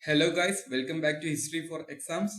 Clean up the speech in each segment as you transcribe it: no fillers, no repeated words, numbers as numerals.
Hello guys, welcome back to History for Exams.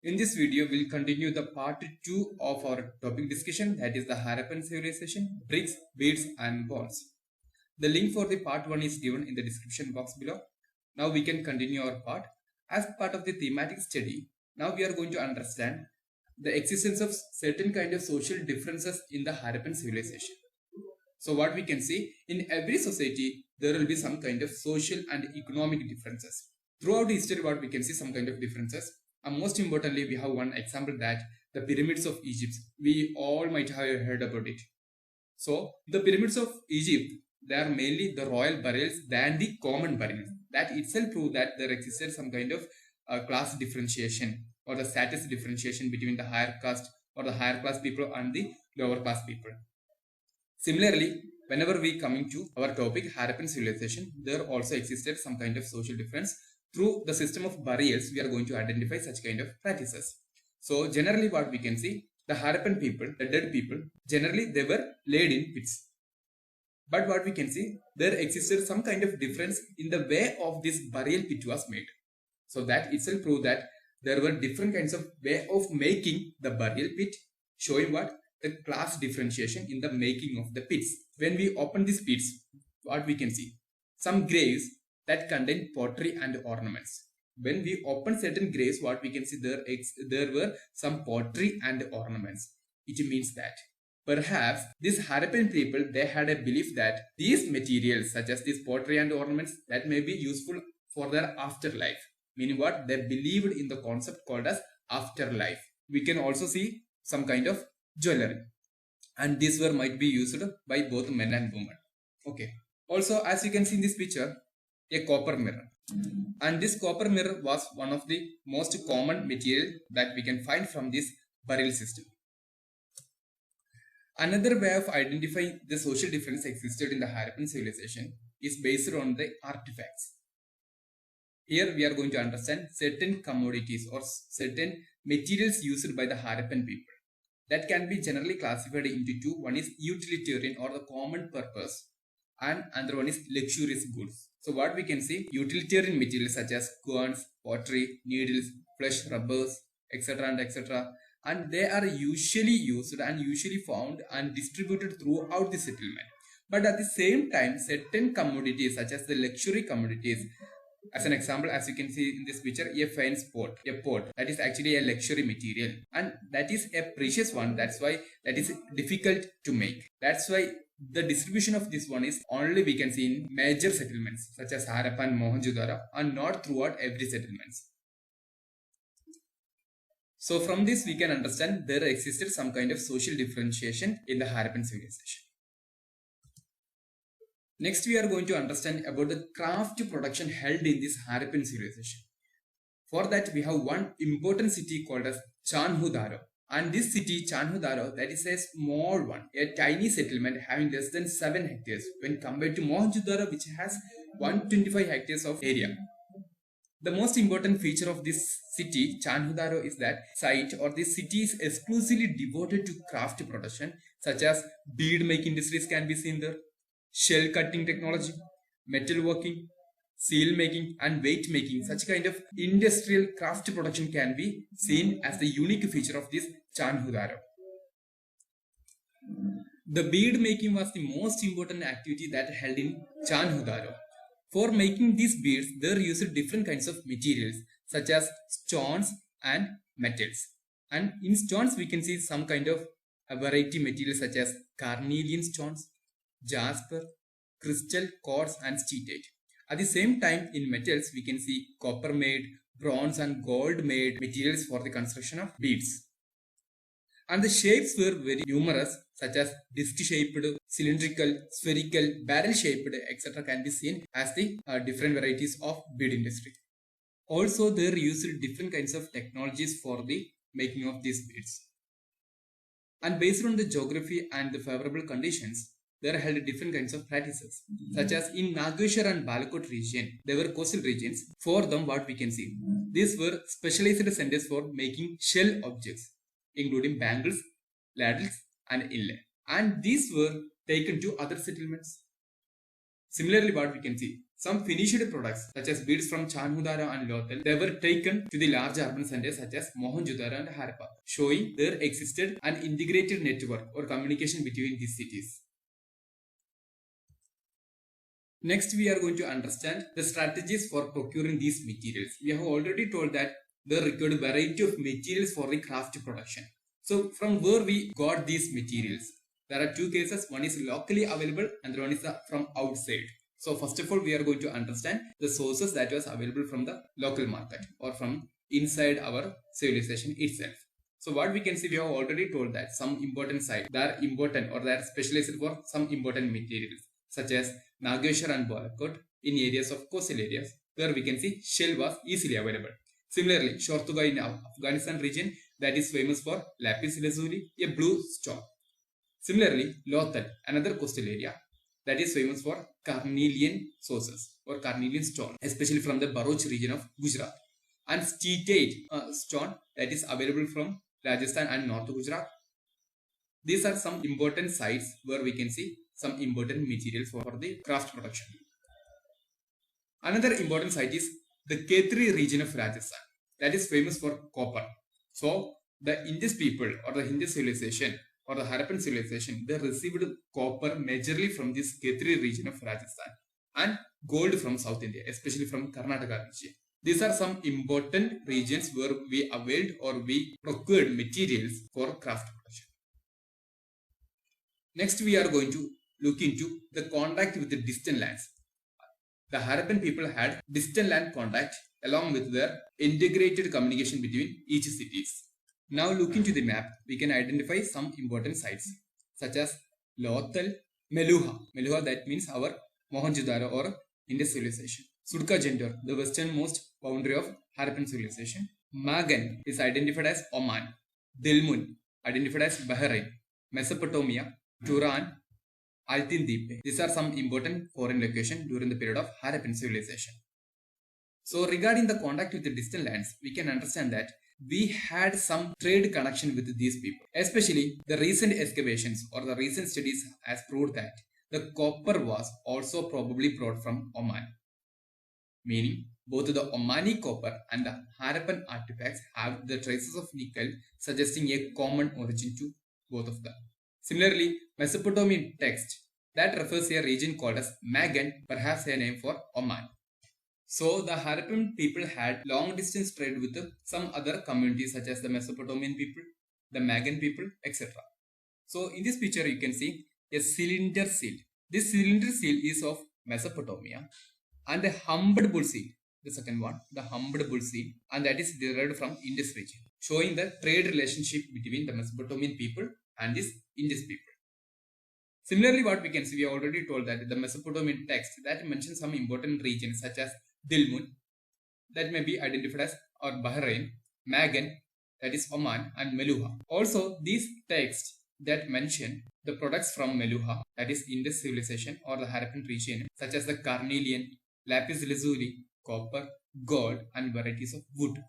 In this video, we'll continue the part 2 of our topic discussion, that is the Harappan civilization, bricks, beads and bones. The link for the part 1 is given in the description box below. Now we can continue our part. As part of the thematic study, now we are going to understand the existence of certain kind of social differences in the Harappan civilization. So what we can see, in every society, there will be some kind of social and economic differences. Throughout history, what we can see some kind of differences. And most importantly, we have one example, that the pyramids of Egypt. We all might have heard about it. So the pyramids of Egypt, they are mainly the royal burials than the common burials. That itself proves that there existed some kind of class differentiation or the status differentiation between the higher caste or the higher class people and the lower class people. Similarly, whenever we coming to our topic, Harappan civilization, there also existed some kind of social difference. Through the system of burials, we are going to identify such kind of practices. So generally what we can see, the Harappan people, the dead people, generally they were laid in pits. But what we can see, there existed some kind of difference in the way of this burial pit was made. So that itself proved that there were different kinds of way of making the burial pit, showing what? The class differentiation in the making of the pits. When we open these pits, what we can see? Some graves that contain pottery and ornaments. When we open certain graves, what we can see, there were some pottery and ornaments. It means that perhaps these Harappan people, they had a belief that these materials such as this pottery and ornaments, that may be useful for their afterlife. Meaning what? They believed in the concept called as afterlife. We can also see some kind of jewelry, and these were might be used by both men and women. Okay. Also, as you can see in this picture, a copper mirror, and this copper mirror was one of the most common material that we can find from this burial system. Another way of identifying the social difference existed in the Harappan civilization is based on the artifacts. Here we are going to understand certain commodities or certain materials used by the Harappan people that can be generally classified into two. One is utilitarian or the common purpose, and another one is luxurious goods. So what we can see, utilitarian materials such as coins, pottery, needles, flesh, rubbers, etc. and etc. And they are usually used and usually found and distributed throughout the settlement. But at the same time, certain commodities such as the luxury commodities, as an example, as you can see in this picture, a fine pot, that is actually a luxury material, and that is a precious one. That's why that is difficult to make. That's why the distribution of this one is only we can see in major settlements such as Harappa and Mohenjo-daro, and not throughout every settlements. So from this we can understand there existed some kind of social differentiation in the Harappan civilization. Next, we are going to understand about the craft production held in this Harappan civilization. For that, we have one important city called as Chanhu-daro. And this city, Chanhu-daro, that is a small one, a tiny settlement having less than 7 hectares when compared to Mohenjo-daro, which has 125 hectares of area. The most important feature of this city, Chanhu-daro, is that site or this city is exclusively devoted to craft production, such as bead making industries can be seen there, shell cutting technology, metal working, seal making and weight making. Such kind of industrial craft production can be seen as the unique feature of this Chanhu-daro. The bead making was the most important activity that held in Chanhu-daro. For making these beads, there used different kinds of materials such as stones and metals. And in stones, we can see some kind of a variety materials such as carnelian stones, jasper, crystal, quartz and steatite. At the same time, in metals, we can see copper made, bronze and gold made materials for the construction of beads. And the shapes were very numerous, such as disc-shaped, cylindrical, spherical, barrel-shaped, etc. can be seen as the different varieties of bead industry. Also, they used different kinds of technologies for the making of these beads. And based on the geography and the favorable conditions, there are held different kinds of practices, such as in Nageshwar and Balakot region, they were coastal regions. For them, what we can see, these were specialized centers for making shell objects, including bangles, ladles and inlay, and these were taken to other settlements. Similarly, what we can see, Some finished products such as beads from Chanhudara and Lothal, they were taken to the large urban centers such as Mohenjo-daro and Harappa, showing there existed an integrated network or communication between these cities. Next, we are going to understand the strategies for procuring these materials. We have already told that there required a variety of materials for the craft production. So, from where we got these materials? There are two cases. One is locally available and the one is from outside. So, first of all, we are going to understand the sources that was available from the local market or from inside our civilization itself. So, what we can see, we have already told that some important sites, they are important or they are specialized for some important materials such as Nageshwar and Balakot in areas of coastal areas where we can see shell was easily available. Similarly, Shortuga in Afghanistan region that is famous for lapis lazuli, a blue stone. Similarly, Lothal, another coastal area that is famous for carnelian sources or carnelian stone, especially from the Bharuch region of Gujarat. And steatite stone that is available from Rajasthan and North Gujarat. These are some important sites where we can see some important materials for the craft production. Another important site is the Khetri region of Rajasthan that is famous for copper. So the Indus people or the Hindu civilization or the Harappan civilization, they received copper majorly from this Khetri region of Rajasthan and gold from South India, especially from Karnataka region. These are some important regions where we availed or we procured materials for craft production. Next, we are going to look into the contact with the distant lands. The Harappan people had distant land contact along with their integrated communication between each cities. Now look into the map, we can identify some important sites such as Lothal, Meluha. Meluha that means our Mohenjo-daro or Indus civilization. Sudka Jendor, the westernmost boundary of Harappan civilization. Magan is identified as Oman. Dilmun identified as Bahrain. Mesopotamia, Turan, Altindip. These are some important foreign locations during the period of Harappan civilization. So regarding the contact with the distant lands, we can understand that we had some trade connection with these people. Especially the recent excavations or the recent studies has proved that the copper was also probably brought from Oman. Meaning both the Omani copper and the Harappan artifacts have the traces of nickel, suggesting a common origin to both of them. Similarly, Mesopotamian text that refers to a region called as Magan, perhaps a name for Oman. So the Harappan people had long distance trade with some other communities such as the Mesopotamian people, the Magan people, etc. So in this picture you can see a cylinder seal. This cylinder seal is of Mesopotamia, and the humped bull seal, the second one, the humped bull seal, and that is derived from Indus region, showing the trade relationship between the Mesopotamian people and this Indus people. Similarly, what we can see, we have already told that the Mesopotamian text that mentions some important regions such as Dilmun, that may be identified as or Bahrain, Magan, that is Oman, and Meluha. Also, these texts that mention the products from Meluha, that is Indus civilization or the Harappan region, such as the carnelian, lapis lazuli, copper, gold, and varieties of wood.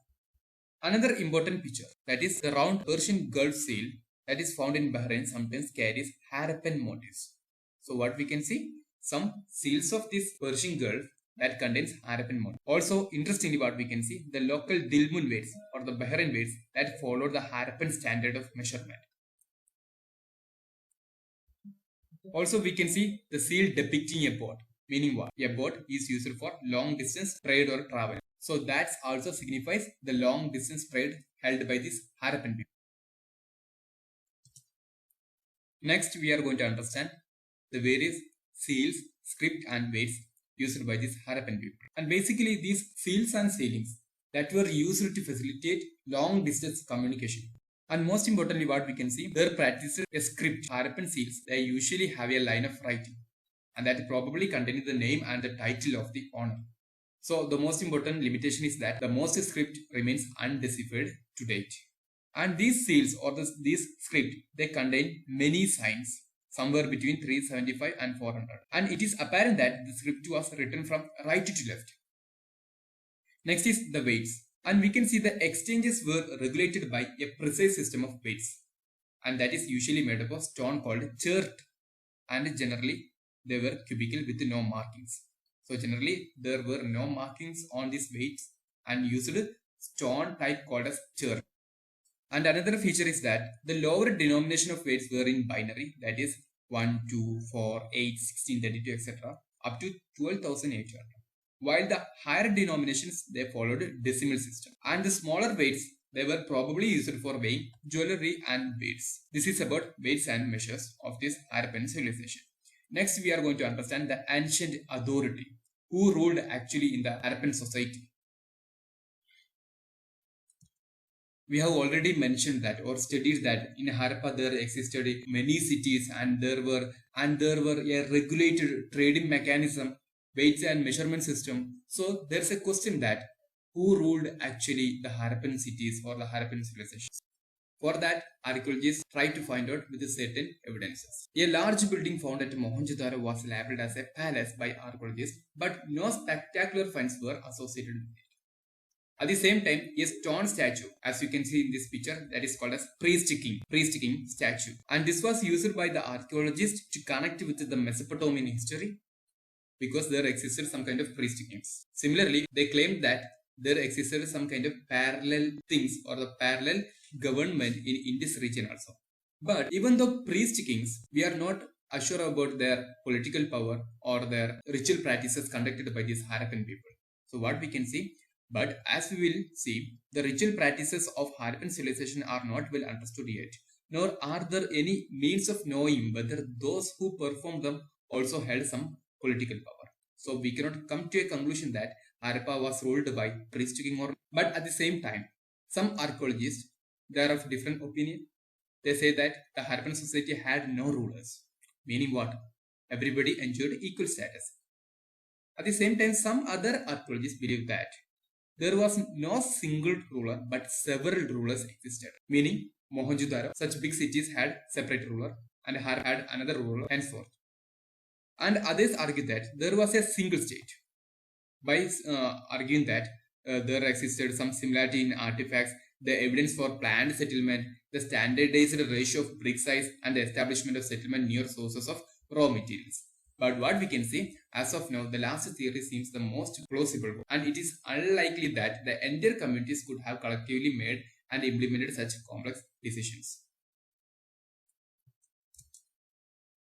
Another important feature, that is the round Persian Gulf seal that is found in Bahrain, sometimes carries Harappan motifs. So what we can see, some seals of this Persian Gulf that contains Harappan motifs. Also, interestingly, what we can see, the local Dilmun weights or the Bahrain weights that follow the Harappan standard of measurement. Also, we can see the seal depicting a boat, meaning what? A boat is used for long distance trade or travel. So that also signifies the long distance trade held by these Harappan people. Next, we are going to understand the various seals, script, and weights used by these Harappan people. And basically, these seals and sealings that were used to facilitate long distance communication. And most importantly, what we can see, their practices a script. Harappan seals, they usually have a line of writing, and that probably contains the name and the title of the owner. So the most important limitation is that the most script remains undeciphered to date. And these seals or these script, they contain many signs, somewhere between 375 and 400. And it is apparent that the script was written from right to left. Next is the weights. And we can see the exchanges were regulated by a precise system of weights. And that is usually made up of stone called chert. And generally, they were cubical with no markings. So generally there were no markings on these weights and used stone type called as church. And another feature is that the lower denomination of weights were in binary, that is 1, 2, 4, 8, 16, 32, etc. up to 12,800. While the higher denominations, they followed decimal system. And the smaller weights, they were probably used for weighing jewelry and beads. This is about weights and measures of this Harappan civilization. Next, we are going to understand the ancient authority who ruled actually in the Harappan society. We have already mentioned that or studied that in Harappa there existed many cities and there were a regulated trading mechanism, weights and measurement system. So there's a question that who ruled actually the Harappan cities or the Harappan civilizations? For that, archaeologists try to find out with certain evidences. A large building found at Mohenjo-daro was labeled as a palace by archaeologists, but no spectacular finds were associated with it. At the same time, a stone statue, as you can see in this picture, that is called as priest king statue. And this was used by the archaeologists to connect with the Mesopotamian history because there existed some kind of priest kings. Similarly, they claimed that there existed some kind of parallel things or the parallel government in this region also. But even though priest kings, we are not assured about their political power or their ritual practices conducted by these Harappan people. So what we can see, but as we will see, the ritual practices of Harappan civilization are not well understood yet, nor are there any means of knowing whether those who perform them also held some political power. So we cannot come to a conclusion that Harappa was ruled by priest king or. But at the same time, some archaeologists, they are of different opinion. They say that the Harappan society had no rulers, meaning what? Everybody enjoyed equal status. At the same time, some other archaeologists believe that there was no single ruler, but several rulers existed. Meaning, Mohenjo-daro, such big cities had separate ruler, and Harappa had another ruler, henceforth. And others argue that there was a single state. By arguing that there existed some similarity in artifacts, the evidence for planned settlement, the standardized ratio of brick size, and the establishment of settlement near sources of raw materials. But what we can see, as of now, the last theory seems the most plausible, and it is unlikely that the entire communities could have collectively made and implemented such complex decisions.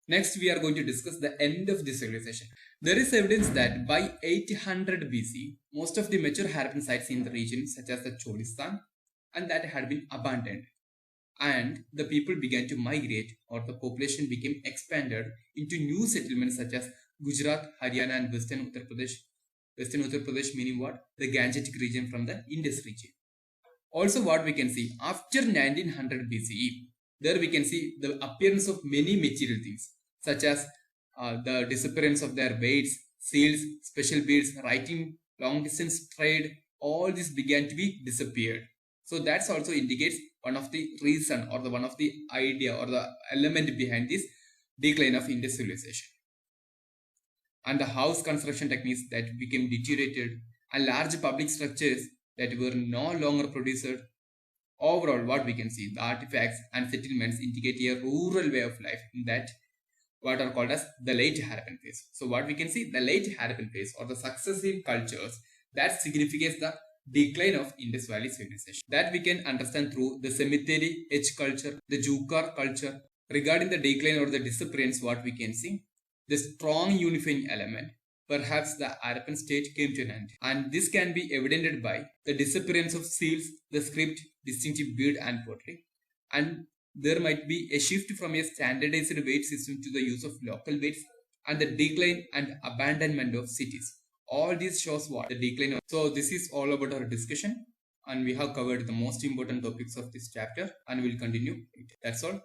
Next, we are going to discuss the end of this civilization. There is evidence that by 800 BC, most of the mature Harappan sites in the region, such as the Cholistan, and that had been abandoned. And the people began to migrate, or the population became expanded into new settlements such as Gujarat, Haryana, and Western Uttar Pradesh. Western Uttar Pradesh meaning what? The Gangetic region from the Indus region. Also, what we can see after 1900 BCE, there we can see the appearance of many material things such as the disappearance of their weights, seals, special beads, writing, long distance trade. All this began to be disappeared. So that's also indicates one of the reason or one of the idea or the element behind this decline of Indus civilization. And the house construction techniques that became deteriorated and large public structures that were no longer produced. Overall, what we can see, the artifacts and settlements indicate a rural way of life in that what are called as the late Harappan phase. So what we can see, the late Harappan phase or the successive cultures that signifies the decline of Indus Valley civilization. That we can understand through the cemetery edge culture, the Jukar culture. Regarding the decline or the disappearance, what we can see, the strong unifying element, perhaps the Harappan state came to an end. And this can be evidenced by the disappearance of seals, the script, distinctive bead and pottery. And there might be a shift from a standardized weight system to the use of local weights and the decline and abandonment of cities. All this shows what? The decline of. So this is all about our discussion and we have covered the most important topics of this chapter and we'll continue it. That's all.